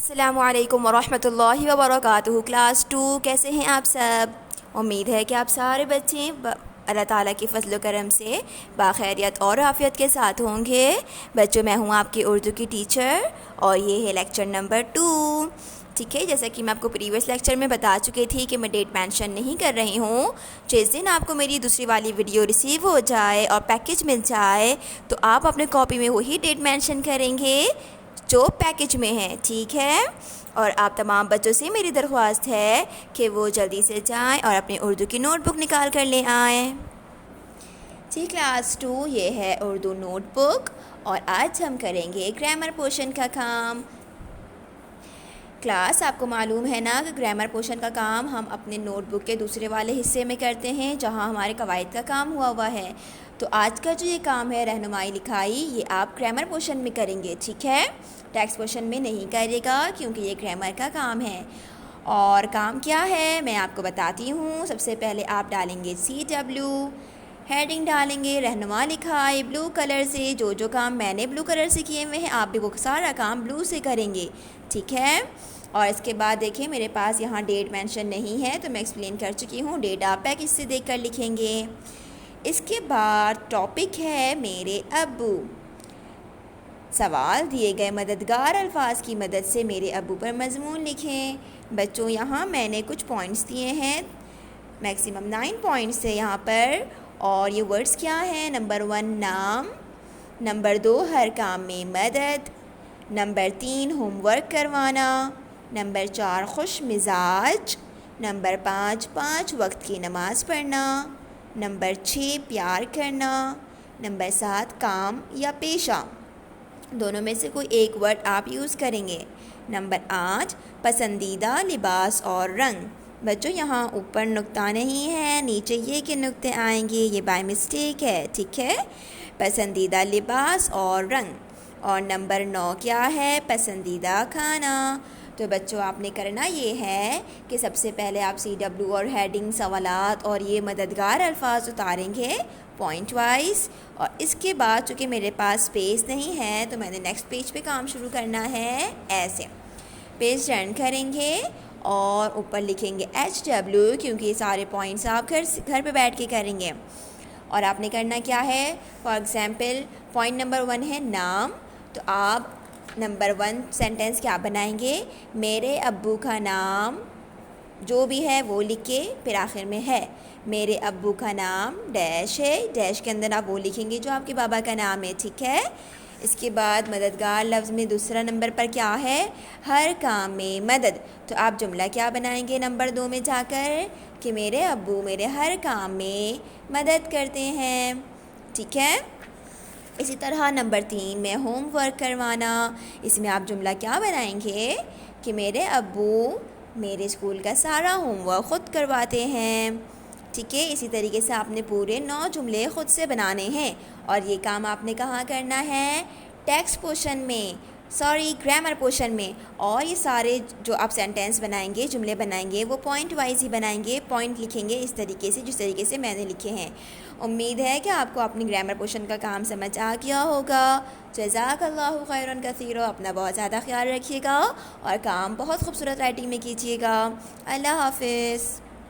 अस्सलामुअलैकुम वरहमतुल्लाहि वबरकातुहू। क्लास 2 कैसे हैं आप सब। उम्मीद है कि आप सारे बच्चे अल्लाह ताला के फजल करम से बाखैरियत और आफ़ियत के साथ होंगे। बच्चों, मैं हूँ आपकी उर्दू की टीचर और ये है लेक्चर नंबर 2। ठीक है, जैसा कि मैं आपको प्रीवियस लेक्चर में बता चुकी थी कि मैं डेट मेंशन नहीं कर रही हूँ। जिस दिन आपको मेरी दूसरी वाली वीडियो रिसीव हो जाए और पैकेज मिल जाए तो आप अपने कॉपी में वही डेट मेंशन करेंगे जो पैकेज में है। ठीक है, और आप तमाम बच्चों से मेरी दरख्वास्त है कि वो जल्दी से जाएं और अपनी उर्दू की नोटबुक निकाल कर ले आएँ। जी, क्लास 2 ये है उर्दू नोटबुक और आज हम करेंगे ग्रामर पोर्शन का काम। क्लास, आपको मालूम है ना कि ग्रामर पोर्शन का काम हम अपने नोटबुक के दूसरे वाले हिस्से में करते हैं जहां हमारे कवायद का काम हुआ है। तो आज का जो ये काम है रहनुमाई लिखाई, ये आप ग्रामर पोर्शन में करेंगे। ठीक है, टेक्स्ट पोर्शन में नहीं करेगा क्योंकि ये ग्रामर का काम है। और काम क्या है मैं आपको बताती हूँ। सबसे पहले आप डालेंगे CW, हेडिंग डालेंगे रहनुमा लिखाई ब्लू कलर से। जो जो काम मैंने ब्लू कलर से किए हुए हैं आप भी वो सारा काम ब्लू से करेंगे। ठीक है, और इसके बाद देखिए मेरे पास यहाँ डेट मेंशन नहीं है तो मैं एक्सप्लेन कर चुकी हूँ। डेट आप पैकेज से देख कर लिखेंगे। इसके बाद टॉपिक है मेरे अब्बू। सवाल दिए गए मददगार अल्फाज की मदद से मेरे अब्बू पर मजमून लिखें। बच्चों, यहाँ मैंने कुछ पॉइंट्स दिए हैं, मैक्सिमम 9 पॉइंट्स है यहाँ पर। और ये वर्ड्स क्या हैं। नंबर 1 नाम, नंबर 2 हर काम में मदद, नंबर 3 होमवर्क करवाना, नंबर 4 खुश मिजाज, नंबर 5 वक्त की नमाज़ पढ़ना, नंबर 6 प्यार करना, नंबर 7 काम या पेशा। दोनों में से कोई एक वर्ड आप यूज़ करेंगे। नंबर 8 पसंदीदा लिबास और रंग। बच्चों, यहाँ ऊपर नुक्ता नहीं है, नीचे ये के नुक्ते आएंगे, ये बाय मिस्टेक है। ठीक है, पसंदीदा लिबास और रंग। और नंबर 9 क्या है, पसंदीदा खाना। तो बच्चों, आपने करना ये है कि सबसे पहले आप CW और हेडिंग सवालात और ये मददगार अल्फाज उतारेंगे पॉइंट वाइज। और इसके बाद चूँकि मेरे पास स्पेस नहीं है तो मैंने नेक्स्ट पेज पे काम शुरू करना है। ऐसे पेज टर्न करेंगे और ऊपर लिखेंगे HW क्योंकि ये सारे पॉइंट्स आप घर पे बैठ के करेंगे। और आपने करना क्या है, फॉर एग्ज़ाम्पल पॉइंट नंबर 1 है नाम, तो आप नंबर 1 सेंटेंस क्या बनाएंगे, मेरे अब्बू का नाम जो भी है वो लिख के फिर आखिर में है मेरे अब्बू का नाम डैश है। डैश के अंदर आप वो लिखेंगे जो आपके बाबा का नाम है। ठीक है, इसके बाद मददगार लफ्ज़ में दूसरा नंबर पर क्या है, हर काम में मदद। तो आप जुमला क्या बनाएंगे नंबर 2 में जाकर कि मेरे अब्बू मेरे हर काम में मदद करते हैं। ठीक है, इसी तरह नंबर 3 में होमवर्क करवाना। इसमें आप जुमला क्या बनाएंगे कि मेरे अब्बू मेरे स्कूल का सारा होमवर्क ख़ुद करवाते हैं। ठीक है, इसी तरीके से आपने पूरे 9 जुमले ख़ुद से बनाने हैं। और ये काम आपने कहाँ करना है, टेक्स्ट पोर्शन में, ग्रामर पोर्शन में। और ये सारे जो आप सेंटेंस बनाएंगे, जुमले बनाएंगे, वो पॉइंट वाइज ही बनाएंगे, पॉइंट लिखेंगे इस तरीके से जिस तरीके से मैंने लिखे हैं। उम्मीद है कि आपको अपनी ग्रामर पोर्शन का काम समझ आ गया होगा। जज़ाकल्लाहु खैरन कसीरा। अपना बहुत ज़्यादा ख्याल रखिएगा और काम बहुत खूबसूरत राइटिंग में कीजिएगा। अल्लाह हाफिज़।